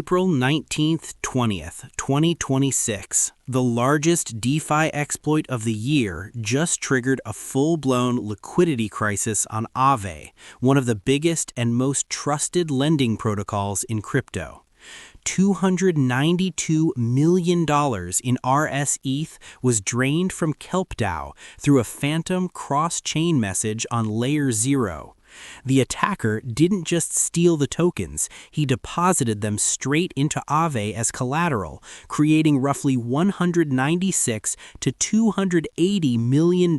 April 19th, 2026, the largest DeFi exploit of the year just triggered a full-blown liquidity crisis on Aave, one of the biggest and most trusted lending protocols in crypto. $292 million in rsETH was drained from KelpDAO through a phantom cross-chain message on LayerZero. The attacker didn't just steal the tokens, he deposited them straight into Aave as collateral, creating roughly $196 to $280 million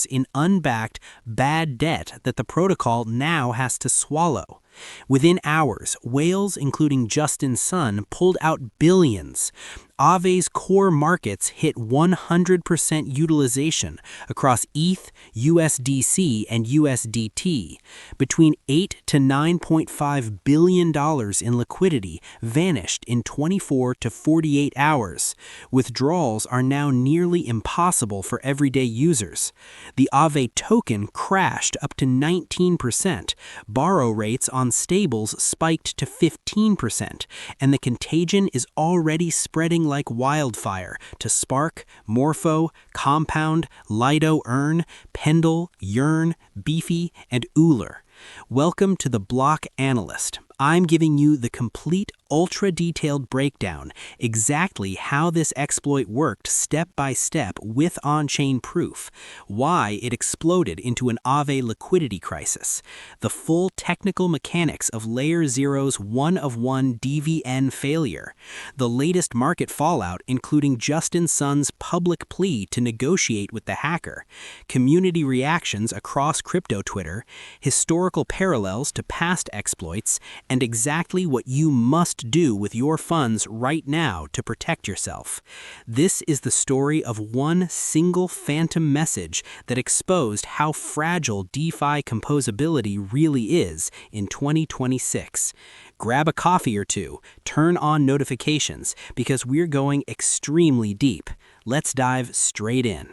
in unbacked bad debt that the protocol now has to swallow. Within hours, whales including Justin Sun pulled out billions. Aave's core markets hit 100% utilization across ETH, USDC, and USDT. Between $8 to $9.5 billion in liquidity vanished in 24 to 48 hours. Withdrawals are now nearly impossible for everyday users. The Aave token crashed up to 19%. Borrow rates on stables spiked to 15%, and the contagion is already spreading like wildfire to Spark, Morpho, Compound, Lido Earn, Pendle, Yearn, Beefy, and Euler. Welcome to the Block Analyst. I'm giving you the complete, ultra-detailed breakdown, exactly how this exploit worked step by step with on-chain proof, why it exploded into an Aave liquidity crisis, the full technical mechanics of LayerZero's one-of-one DVN failure, the latest market fallout including Justin Sun's public plea to negotiate with the hacker, community reactions across crypto Twitter, historical parallels to past exploits, and exactly what you must do with your funds right now to protect yourself. This is the story of one single phantom message that exposed how fragile DeFi composability really is in 2026. Grab a coffee or two, turn on notifications, because we're going extremely deep. Let's dive straight in.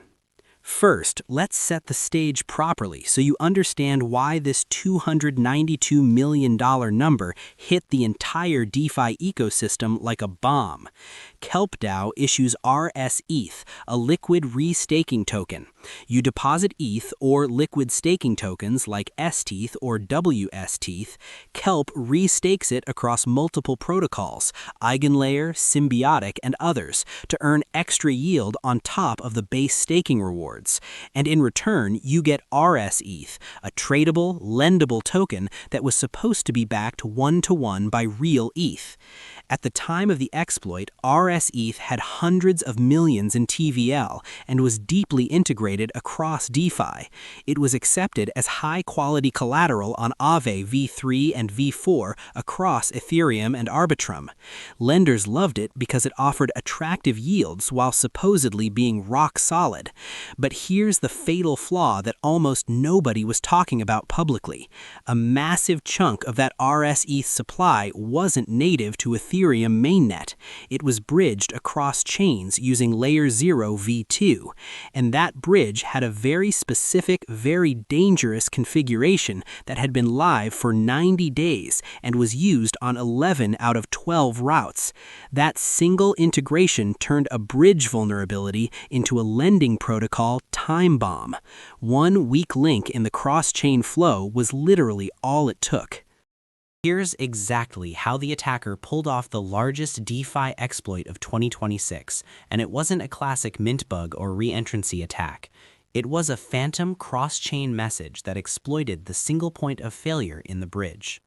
First, let's set the stage properly so you understand why this $292 million number hit the entire DeFi ecosystem like a bomb. KelpDAO issues rsETH, a liquid restaking token. You deposit ETH or liquid staking tokens like rsETH or wsTETH. Kelp restakes it across multiple protocols, EigenLayer, Symbiotic, and others, to earn extra yield on top of the base staking rewards. And in return, you get rsETH, a tradable, lendable token that was supposed to be backed one-to-one by real ETH. At the time of the exploit, rsETH had hundreds of millions in TVL and was deeply integrated across DeFi. It was accepted as high-quality collateral on Aave v3 and v4 across Ethereum and Arbitrum. Lenders loved it because it offered attractive yields while supposedly being rock solid. But here's the fatal flaw that almost nobody was talking about publicly. A massive chunk of that rsETH supply wasn't native to Ethereum mainnet. It was bridged across chains using LayerZero v2, and that bridge had a very specific, very dangerous configuration that had been live for 90 days and was used on 11 out of 12 routes. That single integration turned a bridge vulnerability into a lending protocol time bomb. One weak link in the cross-chain flow was literally all it took. Here's exactly how the attacker pulled off the largest DeFi exploit of 2026, and it wasn't a classic mint bug or re-entrancy attack. It was a phantom cross-chain message that exploited the single point of failure in the bridge.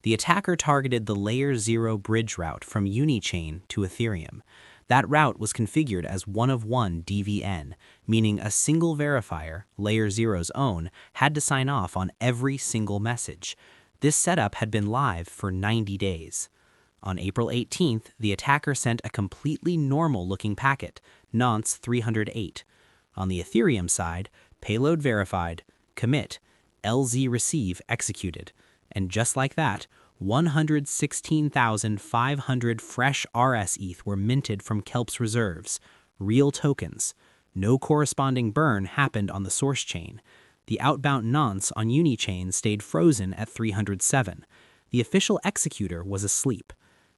The attacker targeted the LayerZero bridge route from Unichain to Ethereum. That route was configured as one-of-one DVN, meaning a single verifier, LayerZero's own, had to sign off on every single message. This setup had been live for 90 days. On April 18th, the attacker sent a completely normal-looking packet, nonce 308. On the Ethereum side, payload verified, commit, LZ receive executed. And just like that, 116,500 fresh rsETH were minted from Kelp's reserves, real tokens. No corresponding burn happened on the source chain. The outbound nonce on Unichain stayed frozen at 307. The official executor was asleep.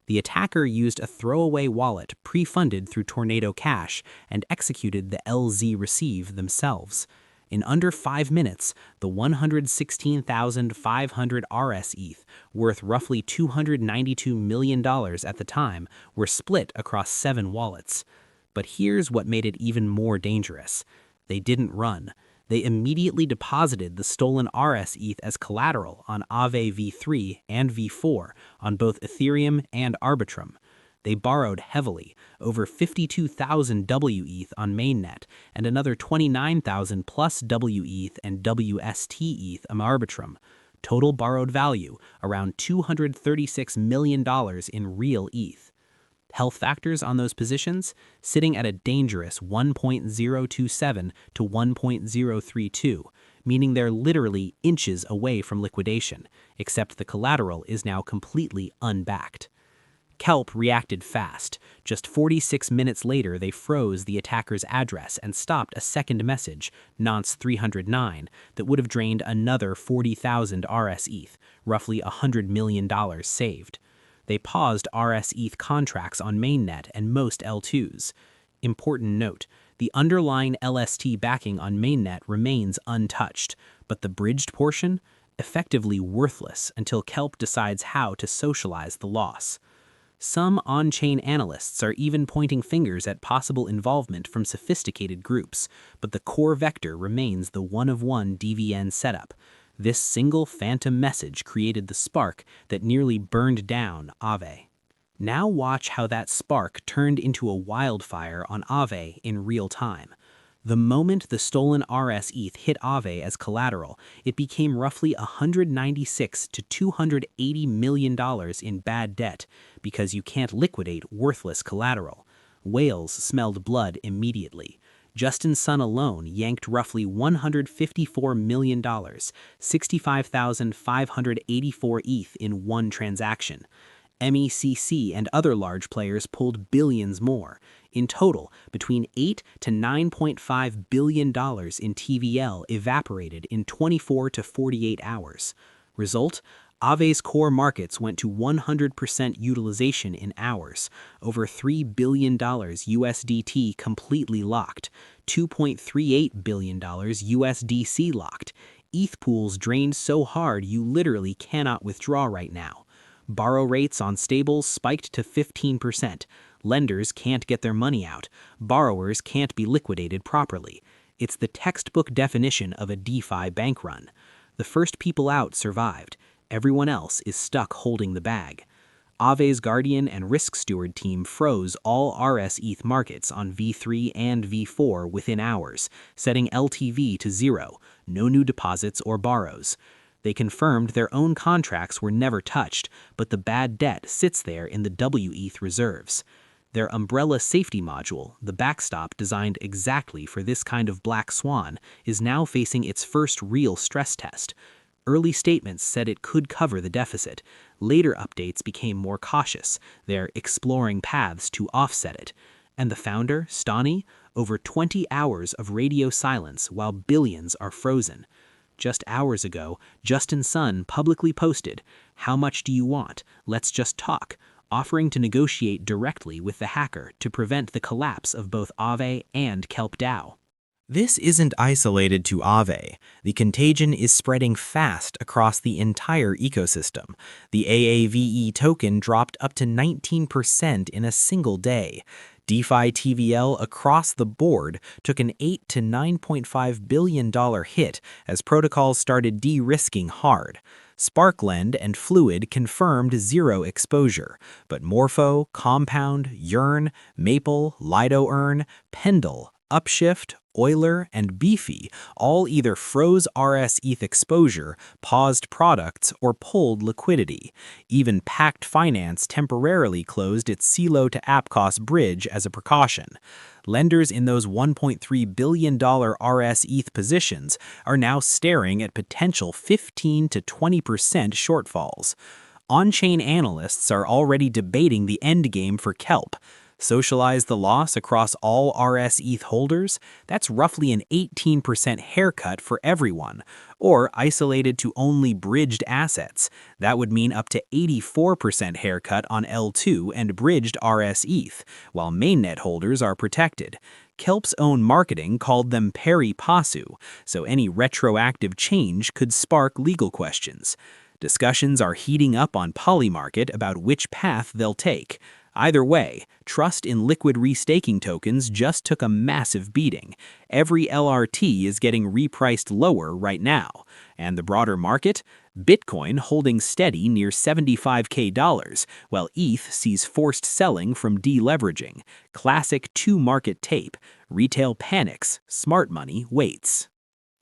The attacker used a throwaway wallet pre-funded through Tornado Cash and executed the LZ receive themselves. In under 5 minutes, the 116,500 rsETH, worth roughly $292 million at the time, were split across 7 wallets. But here's what made it even more dangerous. They didn't run. They immediately deposited the stolen rsETH as collateral on Aave v3 and v4 on both Ethereum and Arbitrum. They borrowed heavily, over 52,000 WETH on mainnet and another 29,000 plus WETH and USDT on Arbitrum. Total borrowed value, around $236 million in real ETH. Health factors on those positions sitting at a dangerous 1.027 to 1.032, meaning they're literally inches away from liquidation, except the collateral is now completely unbacked. Kelp reacted fast. Just 46 minutes later, they froze the attacker's address and stopped a second message, nonce 309, that would have drained another 40,000 rsETH, roughly $100 million saved. They paused rsETH contracts on mainnet and most L2s. Important note, the underlying LST backing on mainnet remains untouched, but the bridged portion, effectively worthless until Kelp decides how to socialize the loss. Some on-chain analysts are even pointing fingers at possible involvement from sophisticated groups, but the core vector remains the one-of-one DVN setup. This single phantom message created the spark that nearly burned down Aave. Now watch how that spark turned into a wildfire on Aave in real time. The moment the stolen rsETH hit Aave as collateral, it became roughly $196 to $280 million in bad debt because you can't liquidate worthless collateral. Whales smelled blood immediately. Justin Sun alone yanked roughly $154 million, 65,584 ETH in one transaction. MECC and other large players pulled billions more. In total, between $8 to $9.5 billion in TVL evaporated in 24 to 48 hours. Result? Aave's core markets went to 100% utilization in hours, over $3 billion USDT completely locked, $2.38 billion USDC locked. ETH pools drained so hard you literally cannot withdraw right now. Borrow rates on stables spiked to 15%. Lenders can't get their money out. Borrowers can't be liquidated properly. It's the textbook definition of a DeFi bank run. The first people out survived. Everyone else is stuck holding the bag. Aave's Guardian and Risk Steward team froze all rsETH markets on V3 and V4 within hours, setting LTV to 0, no new deposits or borrows. They confirmed their own contracts were never touched, but the bad debt sits there in the WETH reserves. Their umbrella safety module, the backstop designed exactly for this kind of black swan, is now facing its first real stress test. Early statements said it could cover the deficit. Later updates became more cautious. They're exploring paths to offset it. And the founder, Stani, over 20 hours of radio silence while billions are frozen. Just hours ago, Justin Sun publicly posted, "How much do you want? Let's just talk," offering to negotiate directly with the hacker to prevent the collapse of both Aave and Kelp DAO. This isn't isolated to Aave. The contagion is spreading fast across the entire ecosystem. The AAVE token dropped up to 19% in a single day. DeFi TVL across the board took an $8 to $9.5 billion hit as protocols started de-risking hard. Sparklend and Fluid confirmed zero exposure, but Morpho, Compound, Yearn, Maple, LidoEarn, Pendle, Upshift, Euler, and Beefy all either froze rsETH exposure, paused products, or pulled liquidity. Even Pact Finance temporarily closed its CELO to AppCost bridge as a precaution. Lenders in those $1.3 billion rsETH positions are now staring at potential 15 to 20% shortfalls. On-chain analysts are already debating the endgame for Kelp. Socialize the loss across all rsETH holders, that's roughly an 18% haircut for everyone, or isolated to only bridged assets, that would mean up to 84% haircut on L2 and bridged rsETH, while mainnet holders are protected. Kelp's own marketing called them pari passu, so any retroactive change could spark legal questions. Discussions are heating up on Polymarket about which path they'll take. Either way, trust in liquid restaking tokens just took a massive beating. Every LRT is getting repriced lower right now. And the broader market? Bitcoin holding steady near $75K, while ETH sees forced selling from deleveraging. Classic two-market tape. Retail panics, smart money waits.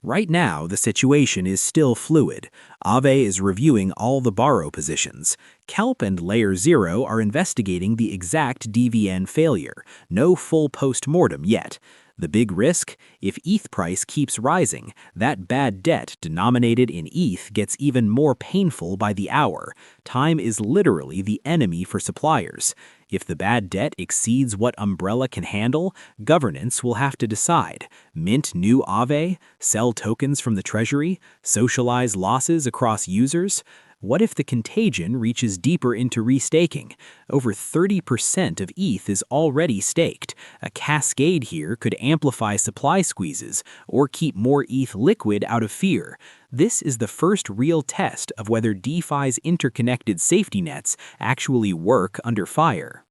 Right now, the situation is still fluid. Aave is reviewing all the borrow positions. Kelp and LayerZero are investigating the exact DVN failure. No full post-mortem yet. The big risk? If ETH price keeps rising, that bad debt denominated in ETH gets even more painful by the hour. Time is literally the enemy for suppliers. If the bad debt exceeds what Umbrella can handle, governance will have to decide. Mint new Aave? Sell tokens from the treasury? Socialize losses across users? What if the contagion reaches deeper into restaking? Over 30% of ETH is already staked. A cascade here could amplify supply squeezes or keep more ETH liquid out of fear. This is the first real test of whether DeFi's interconnected safety nets actually work under fire.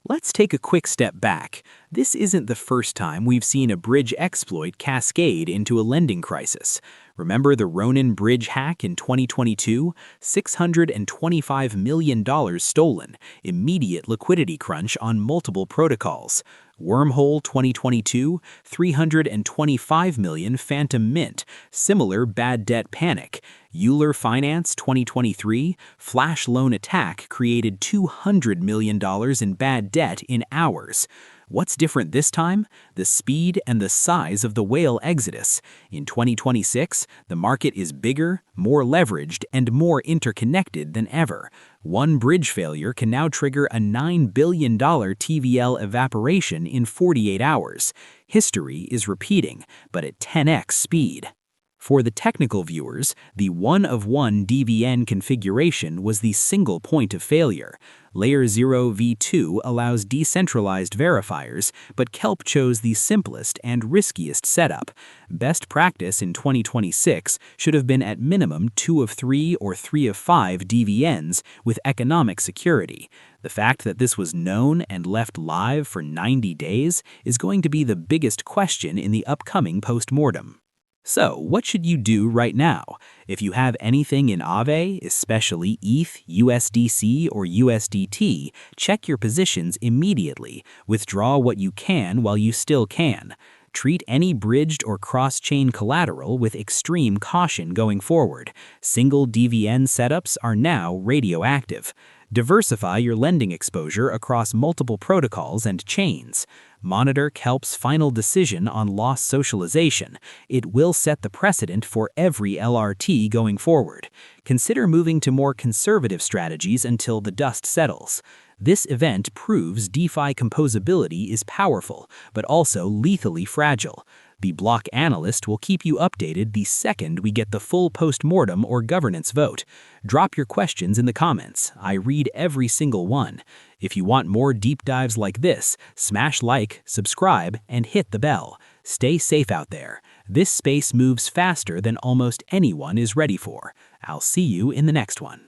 Let's take a quick step back. This isn't the first time we've seen a bridge exploit cascade into a lending crisis. Remember the Ronin bridge hack in 2022? $625 million stolen, immediate liquidity crunch on multiple protocols. Wormhole 2022, $325 million phantom mint, similar bad debt panic. Euler Finance 2023, flash loan attack created $200 million in bad debt in hours. What's different this time? The speed and the size of the whale exodus. In 2026, the market is bigger, more leveraged, and more interconnected than ever. One bridge failure can now trigger a $9 billion TVL evaporation in 48 hours. History is repeating, but at 10x speed. For the technical viewers, the one-of-one DVN configuration was the single point of failure. LayerZero v2 allows decentralized verifiers, but Kelp chose the simplest and riskiest setup. Best practice in 2026 should have been at minimum 2 of 3 or 3 of 5 DVNs with economic security. The fact that this was known and left live for 90 days is going to be the biggest question in the upcoming postmortem. So, what should you do right now? If you have anything in Aave, especially ETH, USDC, or USDT, check your positions immediately. Withdraw what you can while you still can. Treat any bridged or cross-chain collateral with extreme caution going forward. Single DVN setups are now radioactive. Diversify your lending exposure across multiple protocols and chains. Monitor Kelp's final decision on loss socialization. It will set the precedent for every LRT going forward. Consider moving to more conservative strategies until the dust settles. This event proves DeFi composability is powerful, but also lethally fragile. The Block Analyst will keep you updated the second we get the full postmortem or governance vote. Drop your questions in the comments. I read every single one. If you want more deep dives like this, smash like, subscribe, and hit the bell. Stay safe out there. This space moves faster than almost anyone is ready for. I'll see you in the next one.